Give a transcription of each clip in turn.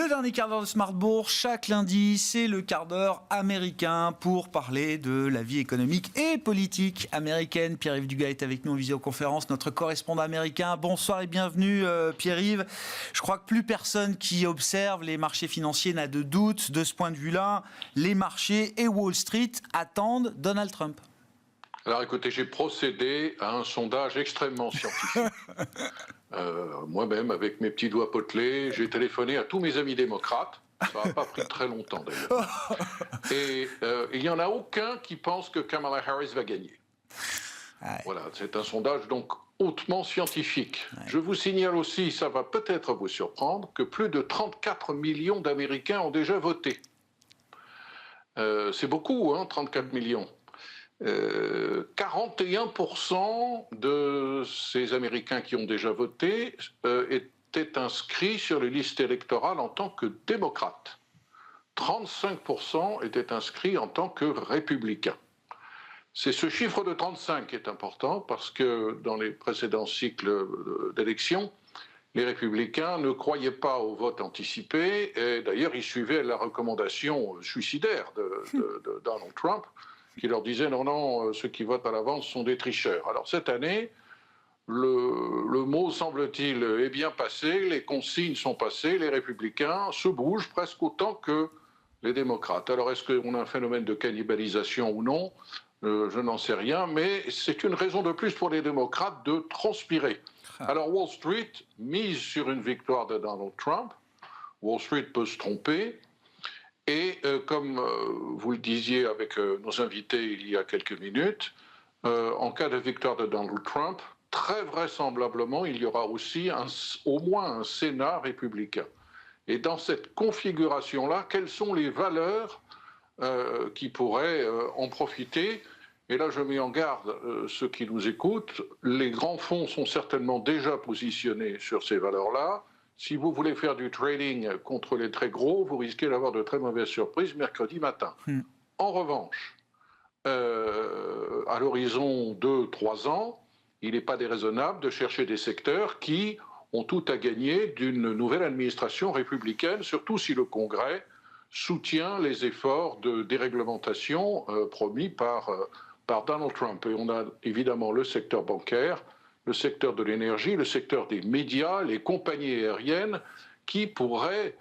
Le dernier quart d'heure de Smart Bourse, chaque lundi, c'est le quart d'heure américain pour parler de la vie économique et politique américaine. Pierre-Yves Dugas est avec nous en visioconférence, notre correspondant américain. Bonsoir et bienvenue Pierre-Yves. Je crois que plus personne qui observe les marchés financiers n'a de doute de ce point de vue-là. Les marchés et Wall Street attendent Donald Trump. Alors écoutez, j'ai procédé à un sondage extrêmement scientifique. Moi-même, avec mes petits doigts potelés, j'ai téléphoné à tous mes amis démocrates. Ça n'a pas pris très longtemps d'ailleurs. Et il n'y en a aucun qui pense que Kamala Harris va gagner. Voilà, c'est un sondage donc hautement scientifique. Je vous signale aussi, ça va peut-être vous surprendre, que plus de 34 millions d'Américains ont déjà voté. C'est beaucoup, 34 millions. 41% de ces Américains qui ont déjà voté étaient inscrits sur les listes électorales en tant que démocrates. 35% étaient inscrits en tant que républicains. C'est ce chiffre de 35 qui est important parce que dans les précédents cycles d'élections, les républicains ne croyaient pas au vote anticipé et d'ailleurs ils suivaient la recommandation suicidaire de Donald Trump qui leur disait non, ceux qui votent à l'avance sont des tricheurs. Alors cette année, le mot, semble-t-il, est bien passé, les consignes sont passées, les républicains se bougent presque autant que les démocrates. Alors est-ce qu'on a un phénomène de cannibalisation ou non ? Je n'en sais rien, mais c'est une raison de plus pour les démocrates de transpirer. Alors Wall Street mise sur une victoire de Donald Trump. Wall Street peut se tromper. Et comme vous le disiez avec nos invités il y a quelques minutes, en cas de victoire de Donald Trump, très vraisemblablement, il y aura aussi au moins un Sénat républicain. Et dans cette configuration-là, quelles sont les valeurs qui pourraient en profiter ? Et là, je mets en garde ceux qui nous écoutent. Les grands fonds sont certainement déjà positionnés sur ces valeurs-là. Si vous voulez faire du trading contre les très gros, vous risquez d'avoir de très mauvaises surprises mercredi matin. En revanche, à l'horizon 2-3 ans, il n'est pas déraisonnable de chercher des secteurs qui ont tout à gagner d'une nouvelle administration républicaine, surtout si le Congrès soutient les efforts de déréglementation promis par Donald Trump. Et on a évidemment le secteur bancaire, le secteur de l'énergie, le secteur des médias, les compagnies aériennes qui pourraient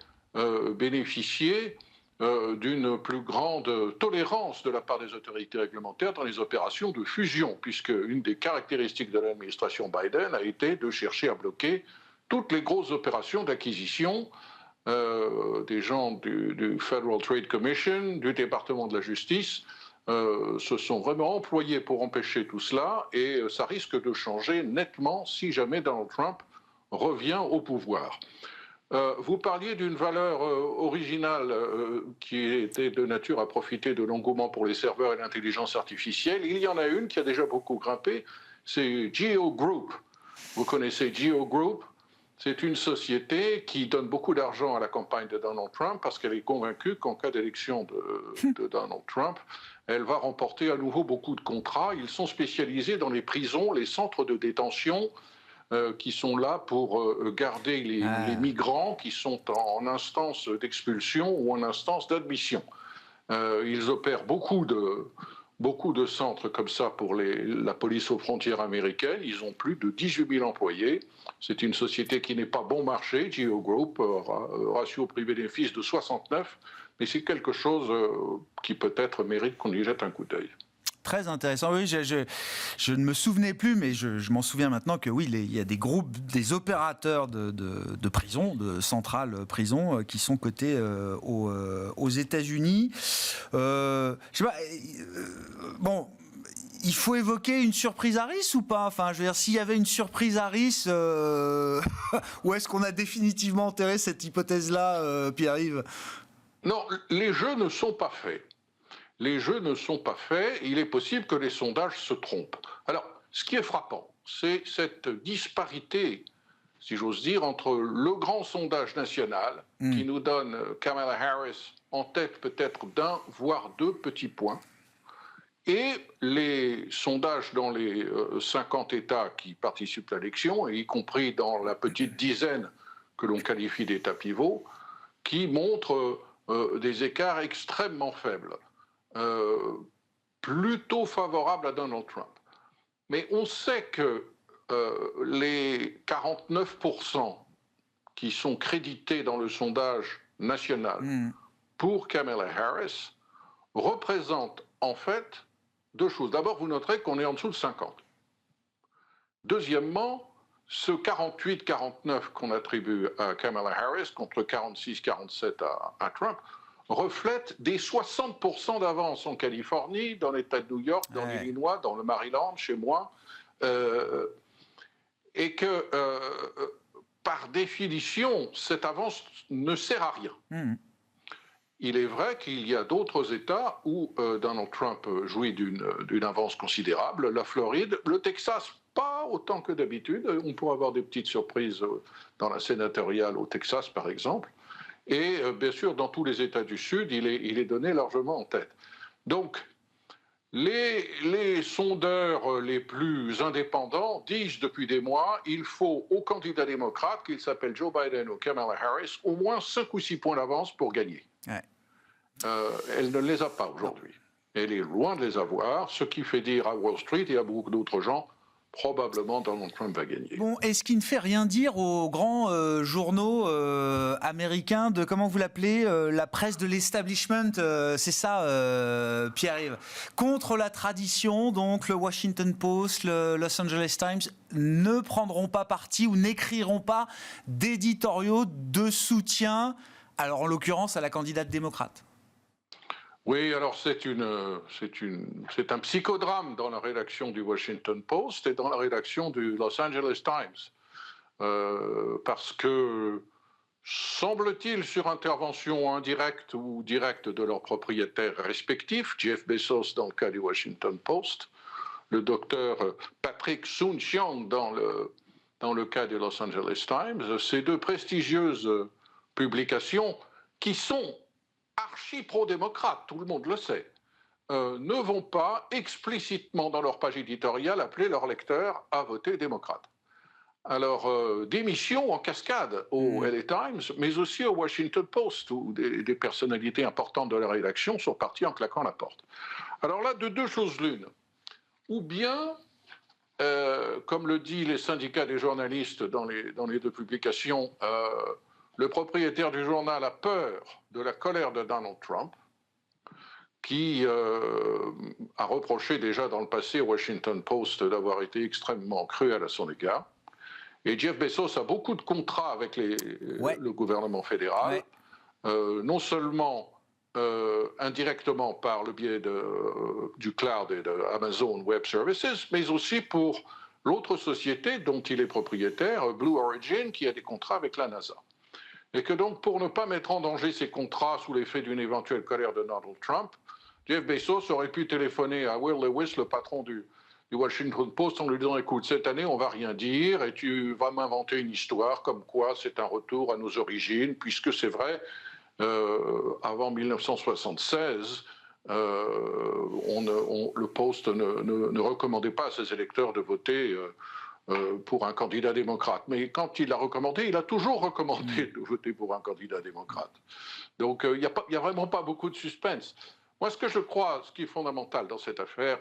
bénéficier d'une plus grande tolérance de la part des autorités réglementaires dans les opérations de fusion, puisque une des caractéristiques de l'administration Biden a été de chercher à bloquer toutes les grosses opérations d'acquisition des gens du Federal Trade Commission, du département de la justice, se sont vraiment employés pour empêcher tout cela et ça risque de changer nettement si jamais Donald Trump revient au pouvoir. Vous parliez d'une valeur originale qui était de nature à profiter de l'engouement pour les serveurs et l'intelligence artificielle. Il y en a une qui a déjà beaucoup grimpé, c'est Geo Group. Vous connaissez Geo Group ? C'est une société qui donne beaucoup d'argent à la campagne de Donald Trump parce qu'elle est convaincue qu'en cas d'élection de Donald Trump, elle va remporter à nouveau beaucoup de contrats. Ils sont spécialisés dans les prisons, les centres de détention qui sont là pour garder les migrants qui sont en instance d'expulsion ou en instance d'admission. Ils opèrent beaucoup de centres comme ça pour la police aux frontières américaines. Ils ont plus de 18 000 employés. C'est une société qui n'est pas bon marché, Geo Group, ratio prix-bénéfice de 69, mais c'est quelque chose qui peut-être mérite qu'on y jette un coup d'œil. Très intéressant. Oui, je ne me souvenais plus, mais je m'en souviens maintenant que oui, il y a des groupes, des opérateurs de prison, de centrales prison, qui sont cotés aux États-Unis. Je sais pas. Bon. Il faut évoquer une surprise Harris ou pas ? Enfin, je veux dire, s'il y avait une surprise Harris, ou est-ce qu'on a définitivement enterré cette hypothèse-là, Pierre-Yves ? Non, les jeux ne sont pas faits. Les jeux ne sont pas faits. Il est possible que les sondages se trompent. Alors, ce qui est frappant, c'est cette disparité, si j'ose dire, entre le grand sondage national qui nous donne Kamala Harris en tête peut-être d'un, voire deux petits points, et les sondages dans les 50 États qui participent à l'élection, y compris dans la petite dizaine que l'on qualifie d'États pivots, qui montrent des écarts extrêmement faibles, plutôt favorables à Donald Trump. Mais on sait que les 49% qui sont crédités dans le sondage national pour Kamala Harris représentent en fait deux choses. D'abord, vous noterez qu'on est en dessous de 50. Deuxièmement, ce 48-49 qu'on attribue à Kamala Harris contre 46-47 à Trump reflète des 60% d'avance en Californie, dans l'État de New York, dans l'Illinois, dans le Maryland, chez moi, et que, par définition, cette avance ne sert à rien. Il est vrai qu'il y a d'autres États où Donald Trump jouit d'une avance considérable. La Floride, le Texas, pas autant que d'habitude. On pourrait avoir des petites surprises dans la sénatoriale au Texas, par exemple. Et bien sûr, dans tous les États du Sud, il est donné largement en tête. Donc, les sondeurs les plus indépendants disent depuis des mois il faut aux candidats démocrates, qu'ils s'appellent Joe Biden ou Kamala Harris, au moins 5 ou 6 points d'avance pour gagner. Ouais. Elle ne les a pas aujourd'hui. Elle est loin de les avoir, ce qui fait dire à Wall Street et à beaucoup d'autres gens probablement Donald Trump va gagner. Bon, et ce qui ne fait rien dire aux grands journaux américains de, comment vous l'appelez, la presse de l'establishment, c'est ça, Pierre-Yves. Contre la tradition, donc le Washington Post, le Los Angeles Times ne prendront pas parti ou n'écriront pas d'éditoriaux de soutien, alors en l'occurrence à la candidate démocrate. Oui, alors c'est un psychodrame dans la rédaction du Washington Post et dans la rédaction du Los Angeles Times. Parce que, semble-t-il, sur intervention indirecte ou directe de leurs propriétaires respectifs, Jeff Bezos dans le cas du Washington Post, le docteur Patrick Soon-Shiong dans le cas du Los Angeles Times, ces deux prestigieuses publications qui sont archi-pro-démocrates, tout le monde le sait, ne vont pas explicitement dans leur page éditoriale appeler leurs lecteurs à voter démocrate. Alors, démission en cascade au LA Times, mais aussi au Washington Post, où des personnalités importantes de la rédaction sont parties en claquant la porte. Alors là, de deux choses l'une. Ou bien, comme le disent les syndicats des journalistes dans les deux publications, le propriétaire du journal a peur de la colère de Donald Trump, qui a reproché déjà dans le passé au Washington Post d'avoir été extrêmement cruel à son égard. Et Jeff Bezos a beaucoup de contrats avec le gouvernement fédéral, non seulement indirectement par le biais du cloud et de Amazon Web Services, mais aussi pour l'autre société dont il est propriétaire, Blue Origin, qui a des contrats avec la NASA. Et que donc, pour ne pas mettre en danger ces contrats sous l'effet d'une éventuelle colère de Donald Trump, Jeff Bezos aurait pu téléphoner à Will Lewis, le patron du Washington Post, en lui disant « Écoute, cette année, on va rien dire et tu vas m'inventer une histoire comme quoi c'est un retour à nos origines, puisque c'est vrai, avant 1976, le Post ne recommandait pas à ses électeurs de voter pour un candidat démocrate. Mais quand il l'a recommandé, il a toujours recommandé de voter pour un candidat démocrate. Donc il n'y a vraiment pas beaucoup de suspense. Moi, ce que je crois, ce qui est fondamental dans cette affaire,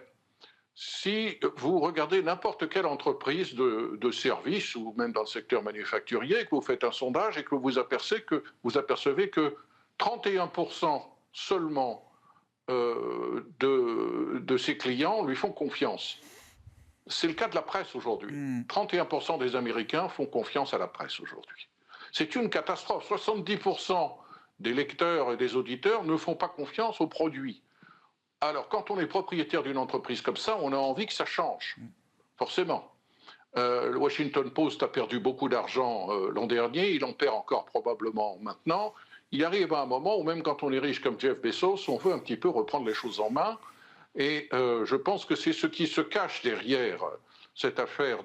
si vous regardez n'importe quelle entreprise de service ou même dans le secteur manufacturier, que vous faites un sondage et que vous apercevez que 31% seulement de ses clients lui font confiance. C'est le cas de la presse aujourd'hui. 31% des Américains font confiance à la presse aujourd'hui. C'est une catastrophe. 70% des lecteurs et des auditeurs ne font pas confiance aux produits. Alors, quand on est propriétaire d'une entreprise comme ça, on a envie que ça change, forcément. Le Washington Post a perdu beaucoup d'argent l'an dernier, il en perd encore probablement maintenant. Il arrive à un moment où même quand on est riche comme Jeff Bezos, on veut un petit peu reprendre les choses en main. Et je pense que c'est ce qui se cache derrière cette affaire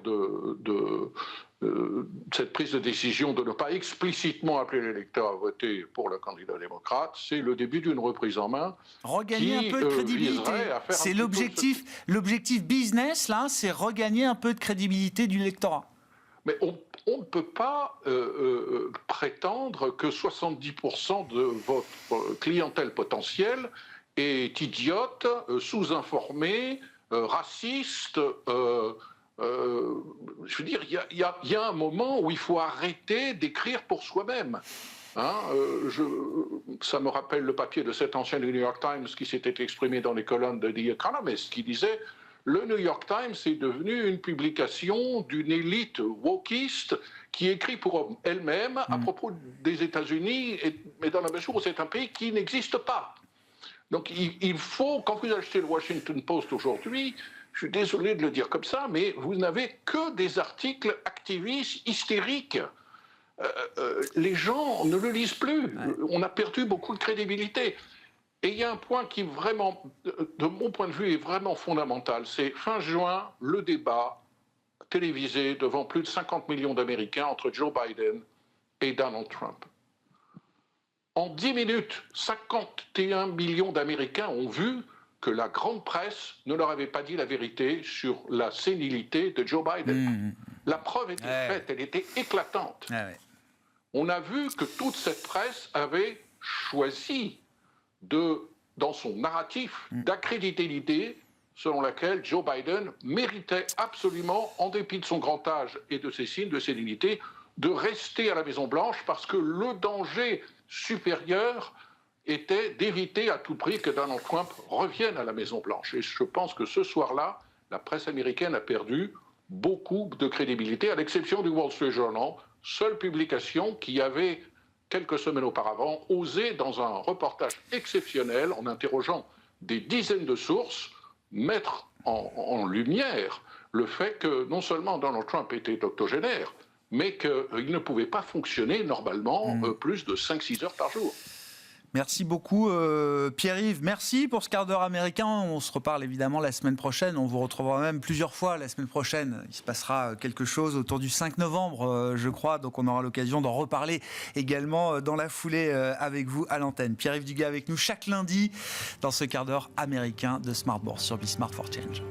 cette prise de décision de ne pas explicitement appeler les électeurs à voter pour le candidat démocrate, c'est le début d'une reprise en main. Regagner un peu de crédibilité. C'est l'objectif business, là, c'est regagner un peu de crédibilité du lectorat. Mais on ne peut pas prétendre que 70% de votre clientèle potentielle est idiote, sous-informée, raciste. Je veux dire, il y a un moment où il faut arrêter d'écrire pour soi-même. Hein, ça me rappelle le papier de cet ancien du New York Times qui s'était exprimé dans les colonnes de The Economist, qui disait « Le New York Times est devenu une publication d'une élite wokiste qui écrit pour elle-même à propos des États-Unis, mais dans la mesure où c'est un pays qui n'existe pas. » Donc il faut, quand vous achetez le Washington Post aujourd'hui, je suis désolé de le dire comme ça, mais vous n'avez que des articles activistes hystériques. Les gens ne le lisent plus. On a perdu beaucoup de crédibilité. Et il y a un point qui vraiment, de mon point de vue, est vraiment fondamental. C'est fin juin, le débat télévisé devant plus de 50 millions d'Américains entre Joe Biden et Donald Trump. En 10 minutes, 51 millions d'Américains ont vu que la grande presse ne leur avait pas dit la vérité sur la sénilité de Joe Biden. La preuve était faite, elle était éclatante. On a vu que toute cette presse avait choisi dans son narratif d'accréditer l'idée selon laquelle Joe Biden méritait absolument, en dépit de son grand âge et de ses signes de sénilité, de rester à la Maison-Blanche parce que le danger supérieur était d'éviter à tout prix que Donald Trump revienne à la Maison-Blanche. Et je pense que ce soir-là, la presse américaine a perdu beaucoup de crédibilité, à l'exception du Wall Street Journal, seule publication qui avait, quelques semaines auparavant, osé, dans un reportage exceptionnel, en interrogeant des dizaines de sources, mettre en lumière le fait que non seulement Donald Trump était octogénaire, mais qu'il ne pouvait pas fonctionner normalement plus de 5-6 heures par jour. Merci beaucoup Pierre-Yves, merci pour ce quart d'heure américain. On se reparle évidemment la semaine prochaine, on vous retrouvera même plusieurs fois la semaine prochaine. Il se passera quelque chose autour du 5 novembre je crois, donc on aura l'occasion d'en reparler également dans la foulée avec vous à l'antenne. Pierre-Yves Dugas avec nous chaque lundi dans ce quart d'heure américain de Smart Bourse sur Be Smart for Change.